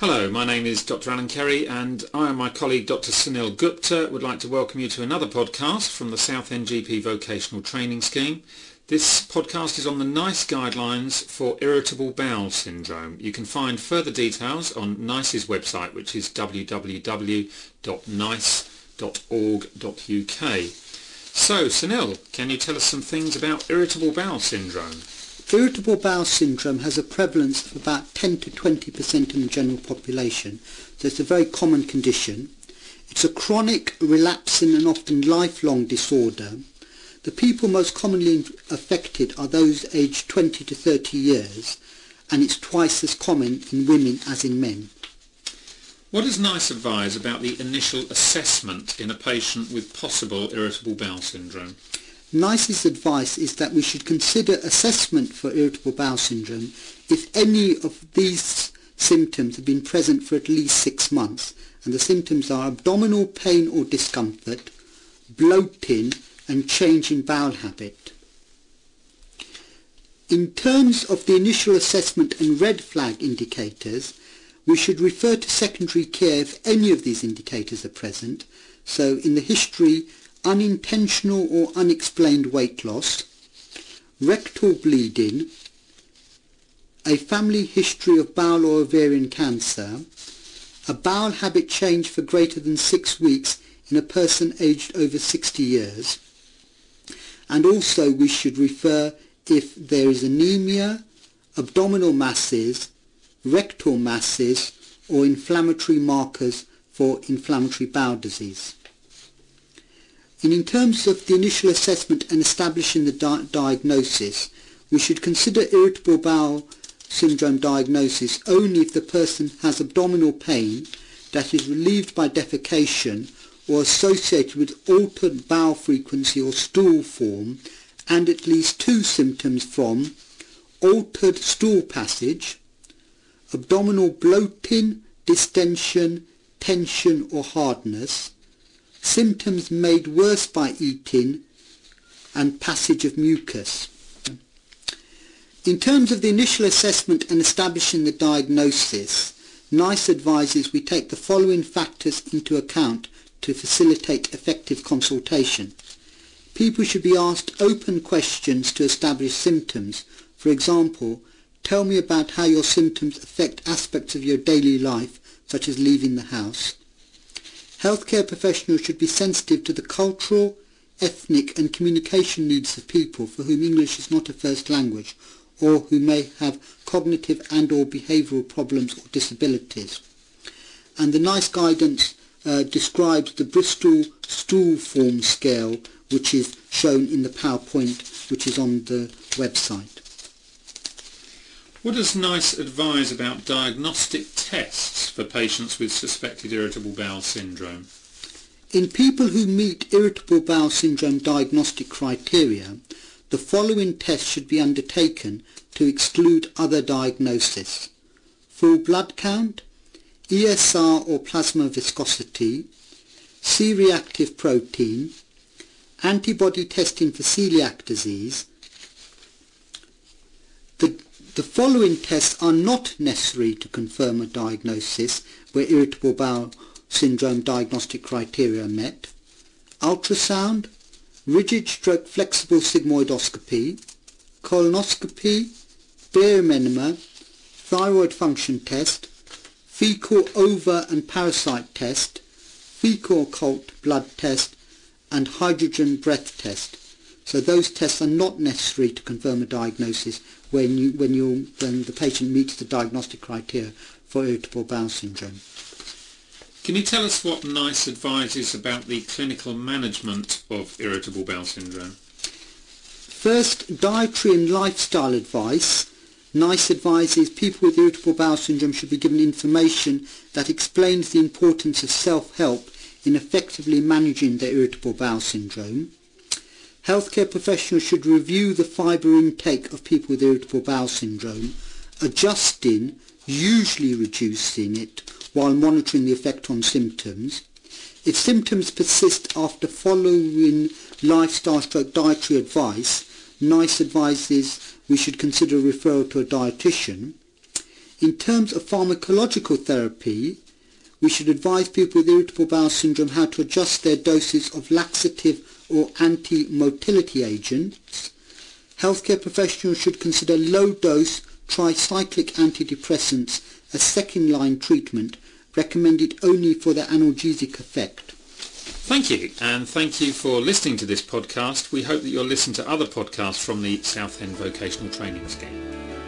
Hello, my name is Dr. Alan Kerry and I and my colleague Dr. Sunil Gupta would like to welcome you to another podcast from the Southend GP Vocational Training Scheme. This podcast is on the NICE guidelines for irritable bowel syndrome. You can find further details on NICE's website, which is www.nice.org.uk. So, Sunil, can you tell us some things about irritable bowel syndrome? Irritable bowel syndrome has a prevalence of about 10 to 20% in the general population, so it's a very common condition. It's a chronic, relapsing and often lifelong disorder. The people most commonly affected are those aged 20 to 30 years, and it's twice as common in women as in men. What does NICE advise about the initial assessment in a patient with possible irritable bowel syndrome? NICE's advice is that we should consider assessment for irritable bowel syndrome if any of these symptoms have been present for at least 6 months, and the symptoms are abdominal pain or discomfort, bloating and change in bowel habit. In terms of the initial assessment and red flag indicators, we should refer to secondary care if any of these indicators are present. So in the history, unintentional or unexplained weight loss, rectal bleeding, a family history of bowel or ovarian cancer, a bowel habit change for greater than 6 weeks in a person aged over 60 years, and also we should refer if there is anemia, abdominal masses, rectal masses, or inflammatory markers for inflammatory bowel disease. And in terms of the initial assessment and establishing the diagnosis, we should consider irritable bowel syndrome diagnosis only if the person has abdominal pain that is relieved by defecation or associated with altered bowel frequency or stool form, and at least 2 symptoms from altered stool passage, abdominal bloating, distension, tension or hardness, symptoms made worse by eating, and passage of mucus. In terms of the initial assessment and establishing the diagnosis, NICE advises we take the following factors into account to facilitate effective consultation. People should be asked open questions to establish symptoms. For example, tell me about how your symptoms affect aspects of your daily life, such as leaving the house. Healthcare professionals should be sensitive to the cultural, ethnic and communication needs of people for whom English is not a first language, or who may have cognitive and or behavioural problems or disabilities. And the NICE guidance describes the Bristol stool form scale, which is shown in the PowerPoint, which is on the website. What does NICE advise about diagnostic tests for patients with suspected irritable bowel syndrome? In people who meet irritable bowel syndrome diagnostic criteria, the following tests should be undertaken to exclude other diagnosis: full blood count, ESR or plasma viscosity, C-reactive protein, antibody testing for celiac disease. The following tests are not necessary to confirm a diagnosis where irritable bowel syndrome diagnostic criteria are met: ultrasound, rigid stroke flexible sigmoidoscopy, colonoscopy, barium enema, thyroid function test, fecal ova and parasite test, fecal occult blood test, and hydrogen breath test. So those tests are not necessary to confirm a diagnosis when the patient meets the diagnostic criteria for irritable bowel syndrome. Can you tell us what NICE advises about the clinical management of irritable bowel syndrome? First, dietary and lifestyle advice. NICE advises people with irritable bowel syndrome should be given information that explains the importance of self-help in effectively managing their irritable bowel syndrome. Healthcare professionals should review the fibre intake of people with irritable bowel syndrome, adjusting, usually reducing it, while monitoring the effect on symptoms. If symptoms persist after following lifestyle/dietary advice, NICE advises we should consider referral to a dietitian. In terms of pharmacological therapy, we should advise people with irritable bowel syndrome how to adjust their doses of laxative or anti-motility agents. Healthcare professionals should consider low-dose tricyclic antidepressants as second-line treatment, recommended only for their analgesic effect. Thank you, and thank you for listening to this podcast. We hope that you'll listen to other podcasts from the Southend Vocational Training Scheme.